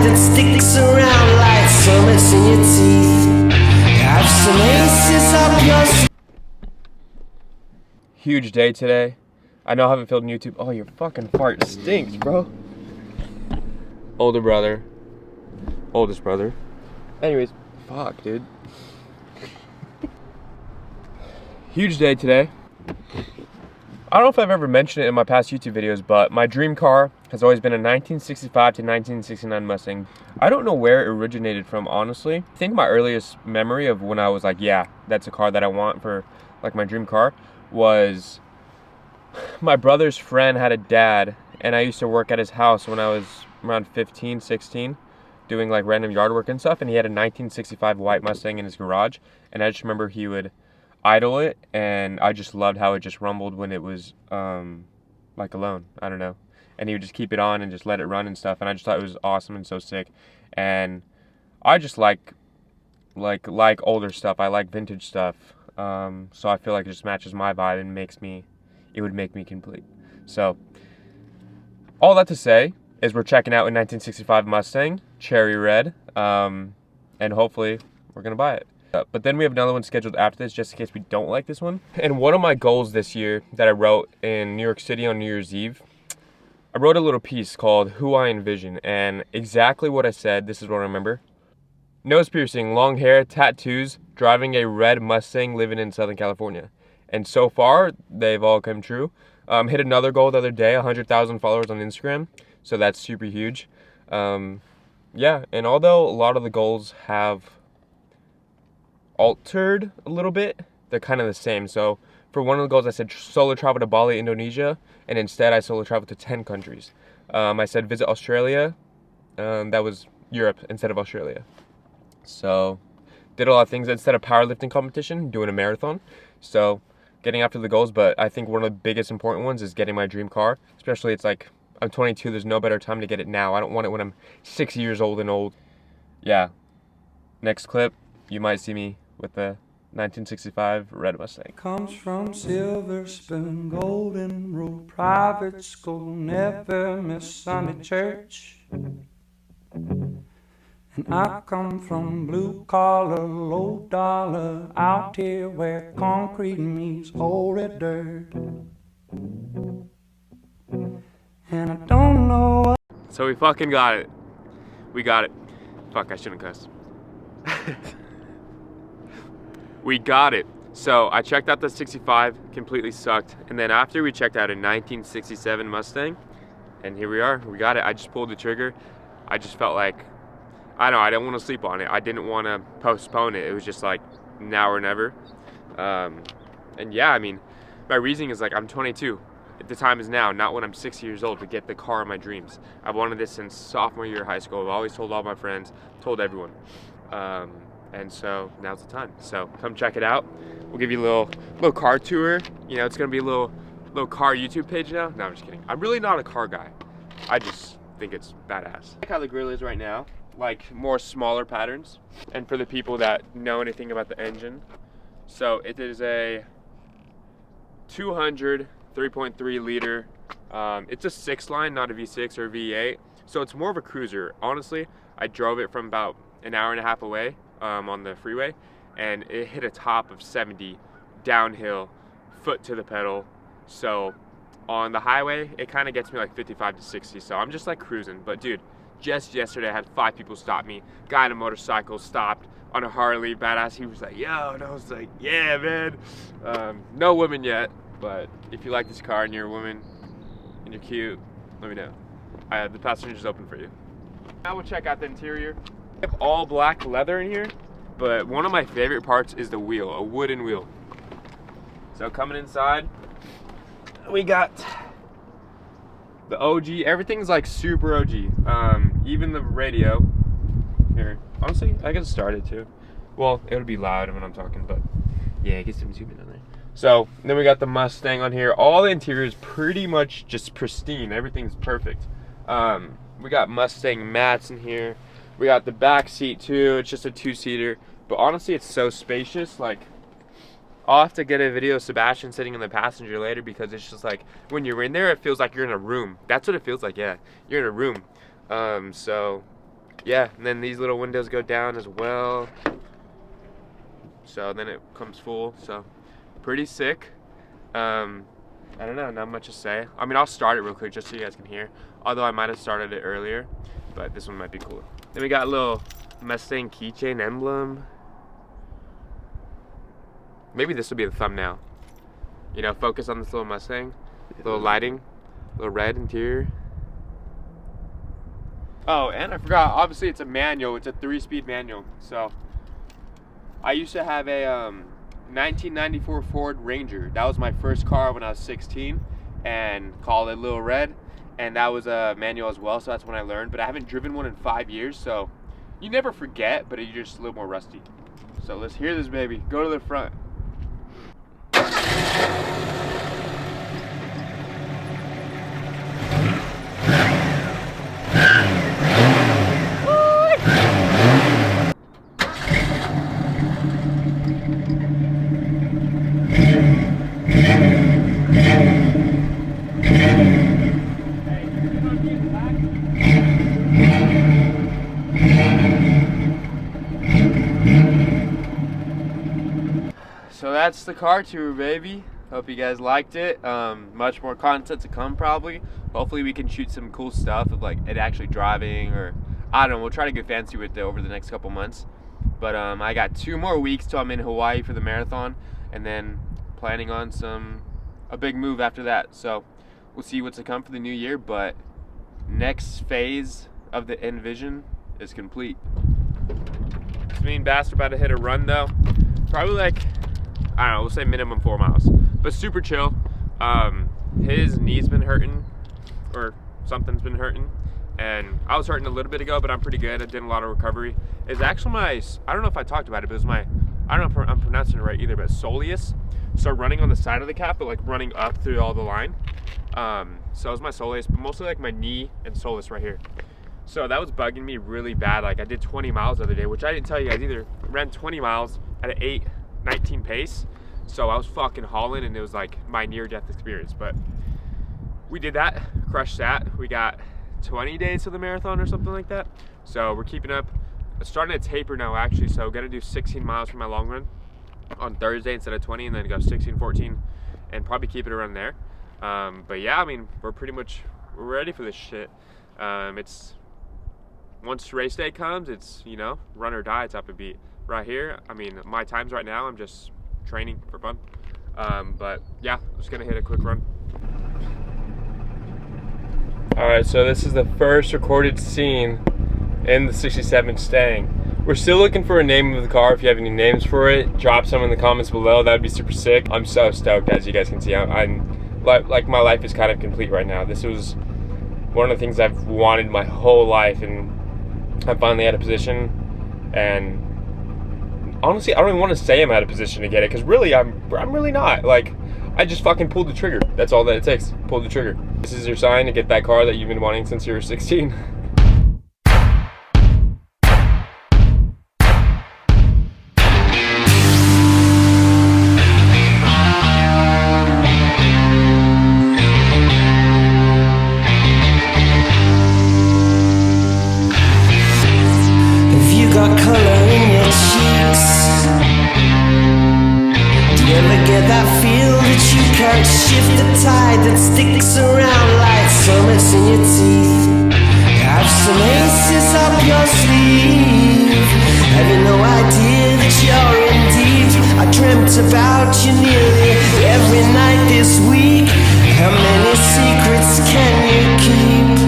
that sticks around like summits in your teeth. Have some aces up your... Huge day today. I know I haven't filmed YouTube. Oh, your fucking fart stinks, bro. Older brother. Oldest brother. Anyways, fuck, dude. Huge day today. I don't know if I've ever mentioned it in my past YouTube videos, but my dream car has always been a 1965 to 1969 Mustang. I don't know where it originated from, honestly. I think my earliest memory of when I was like, yeah, that's a car that I want for like my dream car was my brother's friend had a dad, and I used to work at his house when I was around 15, 16, doing like random yard work and stuff, and he had a 1965 white Mustang in his garage, and I just remember he would idle it, and I just loved how it just rumbled when it was like alone. I don't know. And he would just keep it on and just let it run and stuff, and I just thought it was awesome and so sick. And I just like older stuff. I like vintage stuff. So I feel like it just matches my vibe and it would make me complete. So all that to say is we're checking out a 1965 Mustang, cherry red, and hopefully we're gonna buy it. But then we have another one scheduled after this, just in case we don't like this one. And one of my goals this year that I wrote in New York City on New Year's Eve, I wrote a little piece called Who I Envision, and exactly what I said, this is what I remember. Nose piercing, long hair, tattoos, driving a red Mustang, living in Southern California. And so far, they've all come true. Hit another goal the other day, 100,000 followers on Instagram, so that's super huge. Yeah, and although a lot of the goals have altered a little bit, they're kind of the same. So for one of the goals, I said solo travel to Bali, Indonesia, and instead I solo traveled to 10 countries. I said visit Australia, that was Europe instead of Australia. So did a lot of things. Instead of powerlifting competition, doing a marathon. So getting after the goals, but I think one of the biggest important ones is getting my dream car. Especially, it's like, I'm 22, there's no better time to get it now. I don't want it when I'm 6 years old and old. Yeah. Next clip, you might see me with the 1965 red Mustang. Comes from Silver Spoon, Golden Rule, private school, never miss Sunday church. And I come from blue collar, low dollar, out here where concrete meets old red dirt. And I don't know what... So we fucking got it. We got it. Fuck, I shouldn't cuss. We got it. So I checked out the 65, completely sucked. And then after we checked out a 1967 Mustang, and here we are, we got it. I just pulled the trigger. I just felt like, I don't know, I didn't want to sleep on it. I didn't want to postpone it. It was just like now or never. And yeah, I mean, my reasoning is like, I'm 22. The time is now, not when I'm 60 years old, to get the car of my dreams. I've wanted this since sophomore year of high school. I've always told all my friends, told everyone. And so now's the time. So come check it out. We'll give you a little car tour. You know, it's gonna be a little car YouTube page now. No, I'm just kidding. I'm really not a car guy. I just think it's badass. I like how the grill is right now, like more smaller patterns. And for the people that know anything about the engine, so it is a 200 3.3 liter. It's a 6-line, not a V6 or V8. So it's more of a cruiser. Honestly, I drove it from about an hour and a half away on the freeway, and it hit a top of 70 downhill, foot to the pedal. So on the highway, it kind of gets me like 55 to 60. So I'm just like cruising. But dude, just yesterday I had 5 people stop me. Guy on a motorcycle stopped on a Harley, badass. He was like, yo, and I was like, yeah, man. No women yet. But if you like this car and you're a woman and you're cute, let me know. The passenger's open for you. Now we'll check out the interior. I have all black leather in here, but one of my favorite parts is the wheel, a wooden wheel. So coming inside, we got the OG. Everything's like super OG. Even the radio. Here, honestly, I can start it too. Well, it'll be loud when I'm talking, but yeah, get some zoom in on there. So then we got the Mustang on here. All the interior is pretty much just pristine. Everything's perfect. We got Mustang mats in here. We got the back seat too. It's just a 2-seater, but honestly, it's so spacious. Like, I'll have to get a video of Sebastian sitting in the passenger later, because it's just like, when you're in there, it feels like you're in a room. That's what it feels like. Yeah, you're in a room. So yeah, and then these little windows go down as well. So then it comes full. So pretty sick. I don't know, not much to say. I mean, I'll start it real quick just so you guys can hear. Although I might have started it earlier, but this one might be cooler. Then we got a little Mustang keychain emblem. Maybe this will be the thumbnail. You know, focus on this little Mustang. Little lighting, little red interior. Oh, and I forgot, obviously it's a manual. It's a 3-speed manual. So I used to have a 1994 Ford Ranger. That was my first car when I was 16, and called it Little Red, and that was a manual as well, so that's when I learned. But I haven't driven one in 5 years, so you never forget, but you're just a little more rusty. So let's hear this baby. Go to the front. So that's the car tour, baby. Hope you guys liked it. Much more content to come probably. Hopefully we can shoot some cool stuff of like it actually driving, or I don't know, we'll try to get fancy with it over the next couple months. But I got 2 more weeks till I'm in Hawaii for the marathon, and then planning on a big move after that. So we'll see what's to come for the new year, but next phase of the Envision is complete. It's me and Bass are about to hit a run though. Probably like, I don't know, we'll say minimum 4 miles, but super chill. His knee's been hurting, or something's been hurting, and I was hurting a little bit ago, but I'm pretty good. I did a lot of recovery. It's actually my, I don't know if I talked about it, but it was my, I don't know if I'm pronouncing it right either, but soleus. So running on the side of the calf, but like running up through all the line. So it was my soleus, but mostly like my knee and soleus right here. So that was bugging me really bad. Like I did 20 miles the other day, which I didn't tell you guys either. I ran 20 miles at an 8:19 pace. So I was fucking hauling, and it was like my near-death experience. But we did that, crushed that. We got 20 days to the marathon or something like that. So we're keeping up. Starting to taper now actually, so gonna do 16 miles for my long run on Thursday instead of 20, and then go 16, 14, and probably keep it around there. But yeah, I mean, we're ready for this shit. It's, once race day comes, it's, you know, run or die type of beat. Right here, I mean, my times right now, I'm just training for fun. But yeah, I'm just gonna hit a quick run. All right, so this is the first recorded scene in the 67 Stang. We're still looking for a name of the car. If you have any names for it, drop some in the comments below. That'd be super sick. I'm so stoked, as you guys can see. I'm like, my life is kind of complete right now. This was one of the things I've wanted my whole life, and I'm finally at a position. And honestly, I don't even want to say I'm at a position to get it, because really, I'm really not. Like, I just fucking pulled the trigger. That's all that it takes. Pull the trigger. This is your sign to get that car that you've been wanting since you were 16. Shift the tide that sticks around like summits in your teeth. Have some aces up your sleeve. Having no idea that you're in deep. I dreamt about you nearly every night this week. How many secrets can you keep?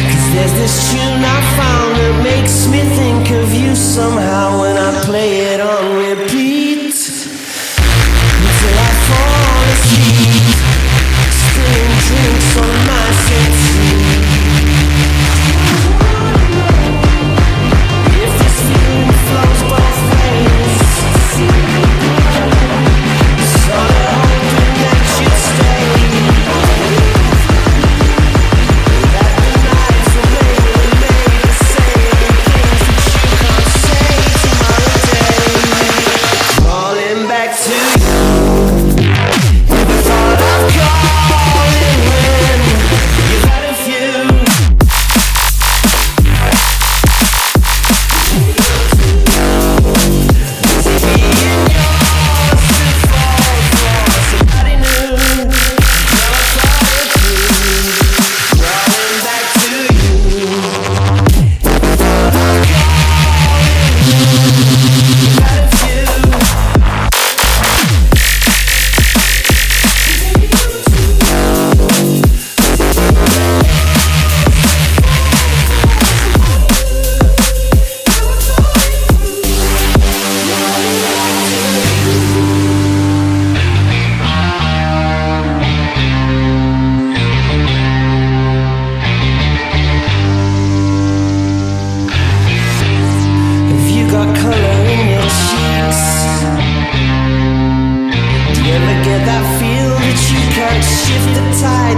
'Cause there's this tune I found that makes me think of you somehow when I play it on repeat. Until I fall asleep, spilling drinks on my settee. If this feeling flows both ways, solid hoping that you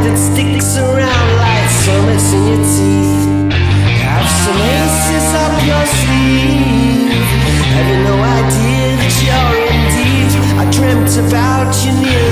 that sticks around like summits in your teeth. Have some aces up your sleeve. Having no idea that you're in deep. I dreamt about you nearly